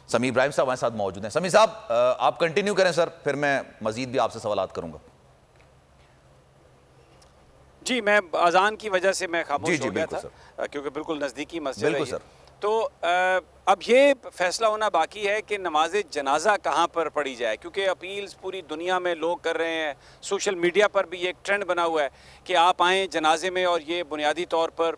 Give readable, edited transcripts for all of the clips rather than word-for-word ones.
समीर इब्राहिम साहब हमारे साथ मौजूद हैं। समीर साहब आप कंटिन्यू करें सर, फिर मैं मजीद भी आपसे सवालात करूंगा। जी, मैं अजान की वजह से मैं खामोश हो गया था क्योंकि बिल्कुल नज़दीकी मस्जिद है सर। तो अब ये फैसला होना बाकी है कि नमाज जनाजा कहाँ पर पढ़ी जाए, क्योंकि अपील्स पूरी दुनिया में लोग कर रहे हैं। सोशल मीडिया पर भी एक ट्रेंड बना हुआ है कि आप आएँ जनाजे में, और ये बुनियादी तौर पर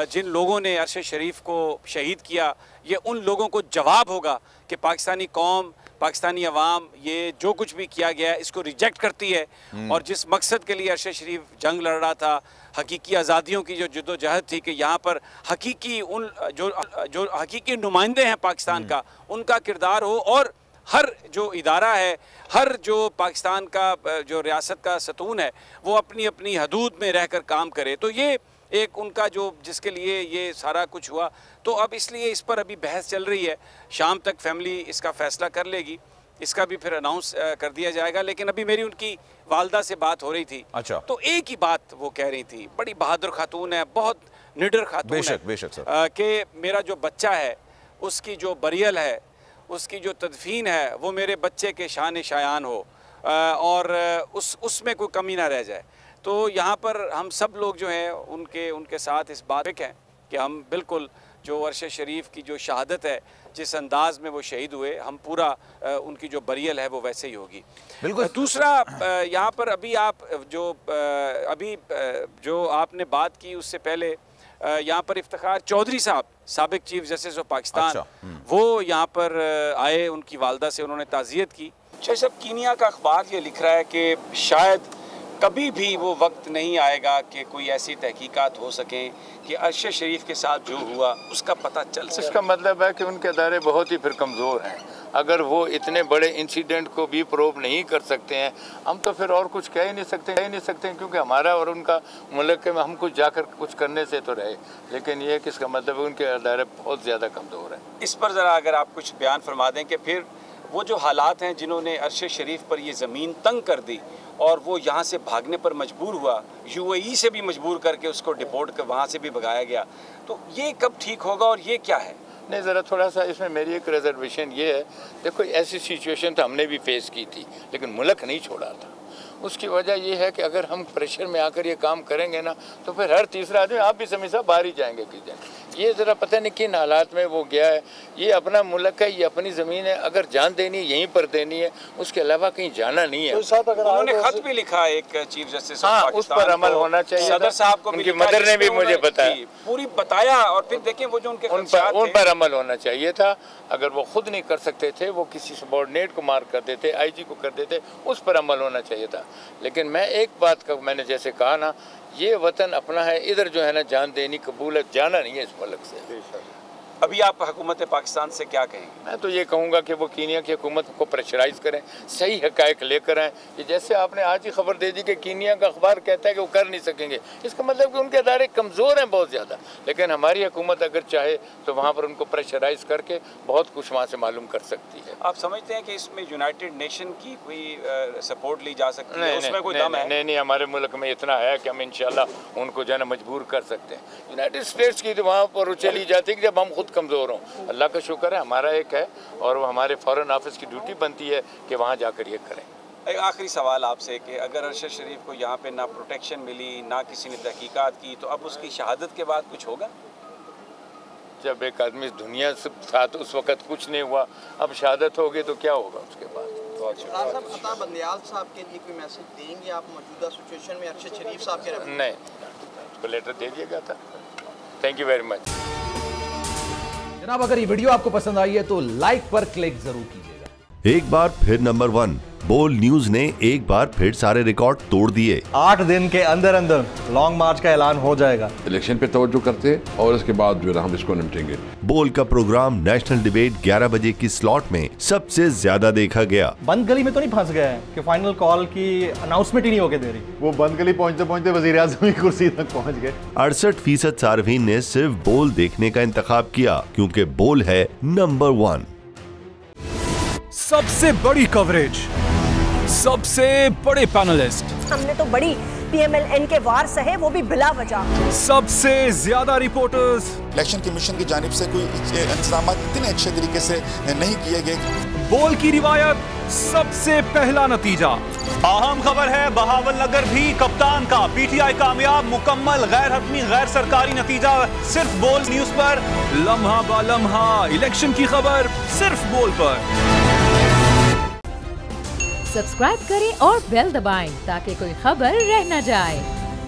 जिन लोगों ने अरश शरीफ को शहीद किया, ये उन लोगों को जवाब होगा कि पाकिस्तानी कौम, पाकिस्तानी अवाम ये जो कुछ भी किया गया है इसको रिजेक्ट करती है। और जिस मकसद के लिए अरश शरीफ जंग लड़ रहा था, हकीकी आज़ादियों की जो जद्दोजहद थी कि यहाँ पर हकीकी उन जो हकीकी नुमाइंदे हैं पाकिस्तान का, उनका किरदार हो, और हर जो इदारा है, हर जो पाकिस्तान का जो रियासत का सतून है, वो अपनी अपनी हदूद में रहकर काम करे। तो ये एक उनका जो जिसके लिए ये सारा कुछ हुआ, तो अब इसलिए इस पर अभी बहस चल रही है। शाम तक फैमिली इसका फ़ैसला कर लेगी, इसका भी फिर अनाउंस कर दिया जाएगा। लेकिन अभी मेरी उनकी वालदा से बात हो रही थी। अच्छा। तो एक ही बात वो कह रही थी, बड़ी बहादुर खातून है, बहुत निडर खातून है, बेशक सर, कि मेरा जो बच्चा है उसकी जो बरियल है, उसकी जो तदफीन है, वो मेरे बच्चे के शान शायान हो, और उसमें कोई कमी ना रह जाए। तो यहाँ पर हम सब लोग जो हैं उनके साथ इस बात पे हैं कि हम बिल्कुल जो अरश शरीफ की जो शहादत है, जिस अंदाज में वो शहीद हुए, हम पूरा उनकी जो बरियल है वो वैसे ही होगी। बिल्कुल। दूसरा, यहाँ पर अभी आप जो आपने बात की, उससे पहले यहाँ पर इफ्तिखार चौधरी साहब, साबिक चीफ जस्टिस ऑफ पाकिस्तान, वो यहाँ पर आए, उनकी वालदा से उन्होंने ताज़ियत की। जैसे कीनिया का अखबार ये लिख रहा है कि शायद कभी भी वो वक्त नहीं आएगा कि कोई ऐसी तहकीकात हो सकें कि अरश शरीफ के साथ जो हुआ उसका पता चल सके। इसका मतलब है कि उनके अदारे बहुत ही फिर कमज़ोर हैं। अगर वो इतने बड़े इंसिडेंट को भी प्रूव नहीं कर सकते हैं, हम तो फिर और कुछ कह ही नहीं सकते क्योंकि हमारा और उनका मुल्क में हम कुछ जाकर कुछ करने से तो रहे, लेकिन ये किसका मतलब है उनके अदारे बहुत ज़्यादा कमज़ोर हैं। इस पर ज़रा अगर आप कुछ बयान फरमा दें कि फिर वो जो हालात हैं जिन्होंने अरश शरीफ पर ये ज़मीन तंग कर दी और वो यहाँ से भागने पर मजबूर हुआ, UAE से भी मजबूर करके उसको डिपोर्ट कर वहाँ से भी भगाया गया, तो ये कब ठीक होगा और ये क्या है? नहीं, ज़रा थोड़ा सा इसमें मेरी एक रिजर्वेशन ये है, देखो ऐसी सिचुएशन तो हमने भी फेस की थी, लेकिन मुल्क नहीं छोड़ा था। उसकी वजह ये है कि अगर हम प्रेशर में आकर ये काम करेंगे ना, तो फिर हर तीसरा आदमी, आप भी समी साहब, बाहर ही जाएंगे किस दिन। ये ज़रा पता नहीं किन हालात में वो गया है। ये अपना मुल्क है, ये अपनी ज़मीन है, अगर जान देनी है यहीं पर देनी है, उसके अलावा कहीं जाना नहीं है। तो उन्होंने खत भी लिखा एक चीफ जस्टिस, हाँ, उस पर अमल होना चाहिए। सदर साहब को उनकी मदर ने भी मुझे बताया, पूरी बताया, और फिर देखें वो जो उनके उन पर अमल होना चाहिए था। अगर वो खुद नहीं कर सकते थे, वो किसी सबॉर्डिनेट को मार्क कर देते, IG को कर देते, उस पर अमल होना चाहिए था। लेकिन मैं एक बात का, मैंने जैसे कहा ना, ये वतन अपना है, इधर जो है ना जान देनी कबूल है, जाना नहीं है इस मुल्क से। अभी आप हुकूमत पाकिस्तान से क्या कहेंगे? मैं तो ये कहूँगा कि वो कीनिया की हुकूमत को प्रेशराइज़ करें, सही हक़ाइक़ लेकर आएँ। कि जैसे आपने आज ही खबर दे दी कि कीनिया का अखबार कहता है कि वो कर नहीं सकेंगे, इसका मतलब कि उनके अदारे कमज़ोर हैं बहुत ज़्यादा। लेकिन हमारी हुकूमत अगर चाहे तो वहाँ पर उनको प्रेशराइज़ करके बहुत कुछ वहाँ से मालूम कर सकती है। आप समझते हैं कि इसमें यूनाइटेड नेशन की कोई सपोर्ट ली जा सकती है? उसमें कोई दम है? नहीं, हमारे मुल्क में इतना है कि हम इंशाल्लाह उनको जो है मजबूर कर सकते हैं। यूनाइटेड स्टेट्स की तो वहाँ पर चली जाती है कि जब हम खुद कमज़ोर हों। अल्लाह का शुक्र है हमारा एक है, और वो हमारे फॉरेन ऑफिस की ड्यूटी बनती है कि वहाँ जाकर ये करें। एक आखिरी सवाल आपसे कि अगर अरशद शरीफ को यहाँ पे ना प्रोटेक्शन मिली, ना किसी ने तहकीकात की, तो अब उसकी शहादत के बाद कुछ होगा? जब एक आदमी दुनिया से साथ उस वक़्त कुछ नहीं हुआ, अब शहादत होगी तो क्या होगा उसके बाद? खताब बंदियाल साहब के लिए कोई मैसेज देंगे आप मौजूदा सिचुएशन में अरशद शरीफ साहब के? नहीं, उसको लेटर दे दिया गया था। Thank you very much. जनाब, अगर ये वीडियो आपको पसंद आई है तो लाइक पर क्लिक जरूर कीजिएगा। एक बार फिर नंबर 1 बोल न्यूज ने एक बार फिर सारे रिकॉर्ड तोड़ दिए। 8 दिन के अंदर अंदर लॉन्ग मार्च का ऐलान हो जाएगा। इलेक्शन पे तवज्जो करते और इसके बाद जो है हम इसको निपटेंगे। बोल का प्रोग्राम नेशनल डिबेट 11 बजे की स्लॉट में सबसे ज्यादा देखा गया। बंद गली में तो नहीं फंस गया है कि फाइनल कॉल की अनाउंसमेंट ही नहीं होके दे रही? वो बंद गली पहुंचते पहुंचते वजीर आज़म की कुर्सी तक पहुंच गए। 68% सार्फिन ने सिर्फ बोल देखने का इंतखाब किया क्योंकि बोल है नंबर 1। सबसे बड़ी कवरेज, सबसे बड़े पैनलिस्ट, हमने तो बड़ी PMLN के वार सहे, वो भी बिला वजह। सबसे ज्यादा रिपोर्टर्स। इलेक्शन कमीशन की जानिब से कोई इंतजाम इतने अच्छे तरीके से नहीं किए गए। बोल की रिवायत, सबसे पहला नतीजा। अहम खबर है बहावल नगर भी कप्तान का, PTI कामयाब, मुकम्मल गैर हतमी गैर सरकारी नतीजा सिर्फ बोल न्यूज पर। लम्हा बा लम्हा इलेक्शन की खबर सिर्फ बोल पर। सब्सक्राइब करें और बेल दबाएं ताकि कोई खबर रह न जाए।